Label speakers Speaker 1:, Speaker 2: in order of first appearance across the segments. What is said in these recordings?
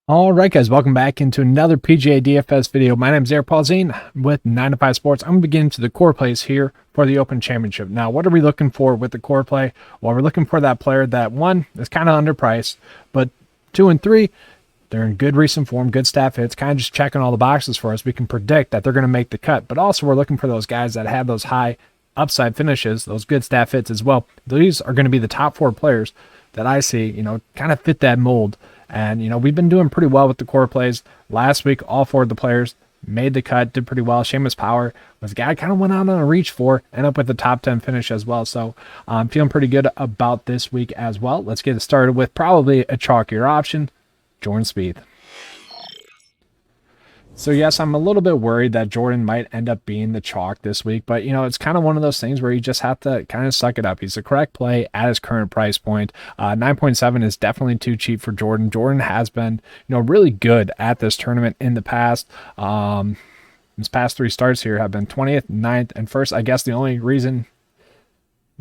Speaker 1: All right, guys, welcome back into another PGA DFS video. My name is Eric Paulzine with 9 to 5 Sports. I'm going to begin to the core plays here for the Open Championship. Now, what are we looking for with the core play? Well, we're looking for that player that, one, is kind of underpriced, but 2 and 3, they're in good recent form, good stat hits, kind of just checking all the boxes for us. We can predict that they're going to make the cut, but also we're looking for those guys that have those high upside finishes, those good stat fits as well. These are going to be the top 4 players that I see, kind of fit that mold. And, we've been doing pretty well with the core plays. Last week, all 4 of the players made the cut, did pretty well. Seamus Power was a guy I kind of went out on a reach for, ended up with the top 10 finish as well. So I'm feeling pretty good about this week as well. Let's get it started with probably a chalkier option, Jordan Spieth. So yes, I'm a little bit worried that Jordan might end up being the chalk this week, but it's kind of one of those things where you just have to kind of suck it up. He's the correct play at his current price point. 9.7 is definitely too cheap for Jordan. Jordan has been, really good at this tournament in the past. His past 3 starts here have been 20th, 9th, and 1st. I guess the only reason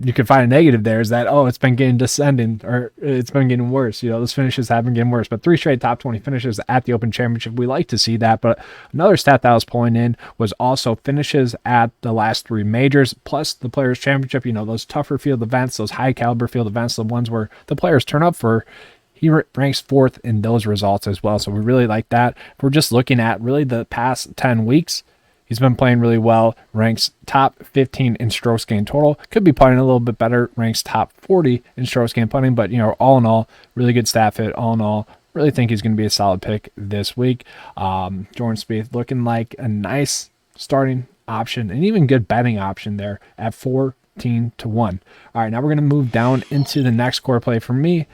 Speaker 1: you can find a negative there is that, it's been getting descending, or it's been getting worse. Those finishes have been getting worse, but 3 straight top 20 finishes at the Open Championship. We like to see that, but another stat that I was pulling in was also finishes at the last 3 majors, plus the Players Championship, those tougher field events, those high caliber field events, the ones where the players turn up for. He ranks 4th in those results as well, so we really like that. If we're just looking at really the past 10 weeks, he's been playing really well, ranks top 15 in strokes gained total. Could be putting a little bit better, ranks top 40 in strokes gained putting, but, all in all, really good stat fit. All in all, really think he's going to be a solid pick this week. Jordan Spieth looking like a nice starting option and even good betting option there at 14 to 1. All right, now we're going to move down into the next core play for me.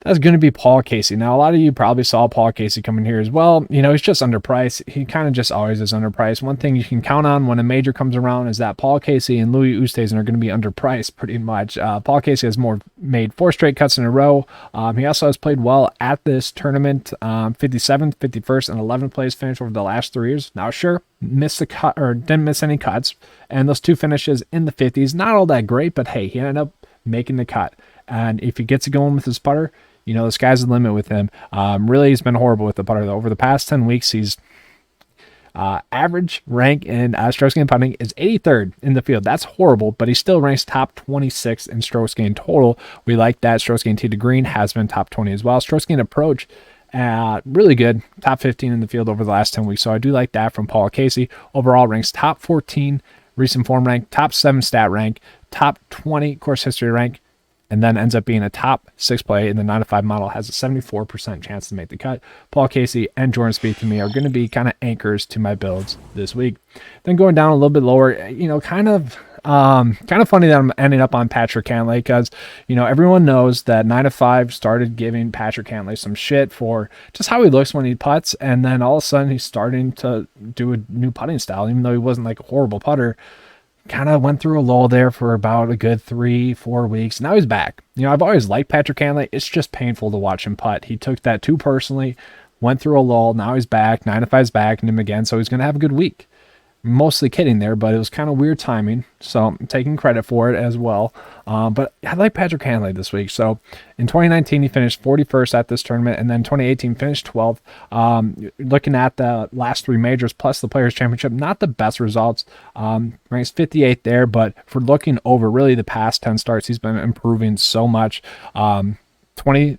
Speaker 1: That's going to be Paul Casey. Now, a lot of you probably saw Paul Casey coming here as well. He's just underpriced. He kind of just always is underpriced. One thing you can count on when a major comes around is that Paul Casey and Louis Oosthuizen are going to be underpriced pretty much. Paul Casey has made 4 straight cuts in a row. He also has played well at this tournament. 57th, 51st, and 11th place finish over the last 3 years. Now, sure, missed a cut or didn't miss any cuts, and those 2 finishes in the 50s, not all that great, but hey, he ended up making the cut. And if he gets it going with his putter, the sky's the limit with him. Really, he's been horrible with the putter, though. Over the past 10 weeks, he's average rank in strokes gained putting is 83rd in the field. That's horrible, but he still ranks top 26 in strokes gained total. We like that. Strokes gained tee to green has been top 20 as well. Strokes gained approach, really good. Top 15 in the field over the last 10 weeks. So I do like that from Paul Casey. Overall, ranks top 14 recent form rank, top 7 stat rank, top 20 course history rank, and then ends up being a top 6 play in the 9 to 5 model, has a 74% chance to make the cut. Paul Casey and Jordan Spieth to me are going to be kind of anchors to my builds this week. Then going down a little bit lower, kind of funny that I'm ending up on Patrick Cantlay because, everyone knows that 9 to 5 started giving Patrick Cantlay some shit for just how he looks when he putts, and then all of a sudden he's starting to do a new putting style, even though he wasn't like a horrible putter. Kind of went through a lull there for about a good 3-4 weeks. Now he's back. I've always liked Patrick Cantlay. It's just painful to watch him putt. He took that too personally, went through a lull. Now he's back. 9 to 5's back in him again, so he's going to have a good week. Mostly kidding there, but it was kind of weird timing, so I'm taking credit for it as well. But I like Patrick Cantlay this week. So in 2019, he finished 41st at this tournament, and then 2018 finished 12th. Looking at the last 3 majors plus the Players Championship, not the best results. Ranks 58th there, but for looking over really the past 10 starts, he's been improving so much. 25th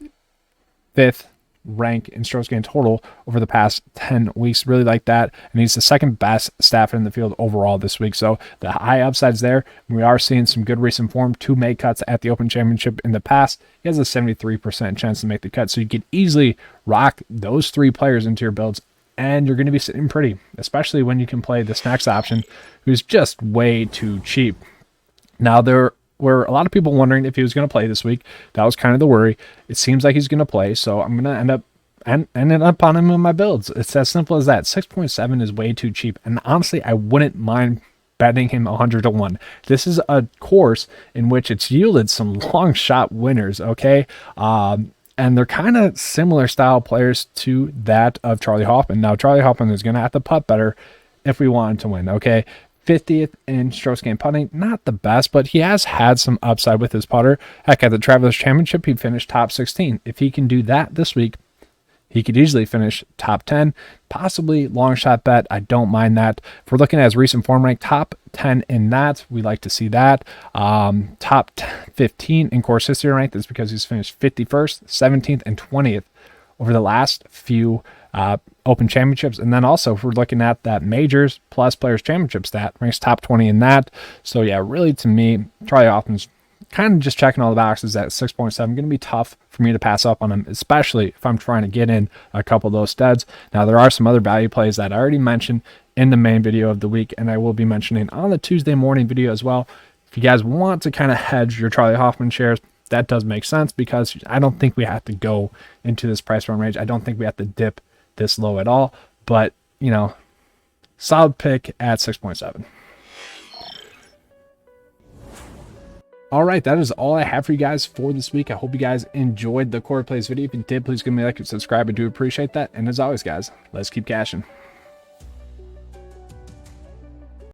Speaker 1: rank in strokes gained total over the past 10 weeks. Really like that. And he's the 2nd best staffer in the field overall this week. So the high upsides there. We are seeing some good recent form. 2 made cuts at the Open Championship in the past. He has a 73% chance to make the cut. So you could easily rock those 3 players into your builds, and you're going to be sitting pretty, especially when you can play this next option, who's just way too cheap. Now, there were a lot of people wondering if he was going to play this week. That was kind of the worry. It seems like he's going to play, so I'm going to end up on him in my builds. It's as simple as that. 6.7 is way too cheap, and honestly, I wouldn't mind betting him 100 to 1. This is a course in which it's yielded some long shot winners, okay? And they're kind of similar style players to that of Charlie Hoffman. Now, Charlie Hoffman is going to have to putt better if we want him to win, okay? 50th in strokes gained putting. Not the best, but he has had some upside with his putter. Heck, at the Travelers Championship, he finished top 16. If he can do that this week, he could easily finish top 10, possibly long shot bet. I don't mind that. If we're looking at his recent form rank, top 10 in that, we like to see that. Top 15 in course history rank. That's because he's finished 51st, 17th, and 20th over the last few Open Championships. And then also, if we're looking at that Majors plus Players Championship stat, ranks top 20 in that. So yeah, really to me, Charlie Hoffman's kind of just checking all the boxes at 6.7. Going to be tough for me to pass up on him, especially if I'm trying to get in a couple of those studs. Now, there are some other value plays that I already mentioned in the main video of the week, and I will be mentioning on the Tuesday morning video as well. If you guys want to kind of hedge your Charlie Hoffman shares, that does make sense, because I don't think we have to go into this price point range. I don't think we have to dip this low at all, but, you know, solid pick at 6.7. All right, that is all I have for you guys for this week. I hope you guys enjoyed the Core Plays video. If you did, please give me a like and subscribe. I do appreciate that. And as always, guys, let's keep cashing.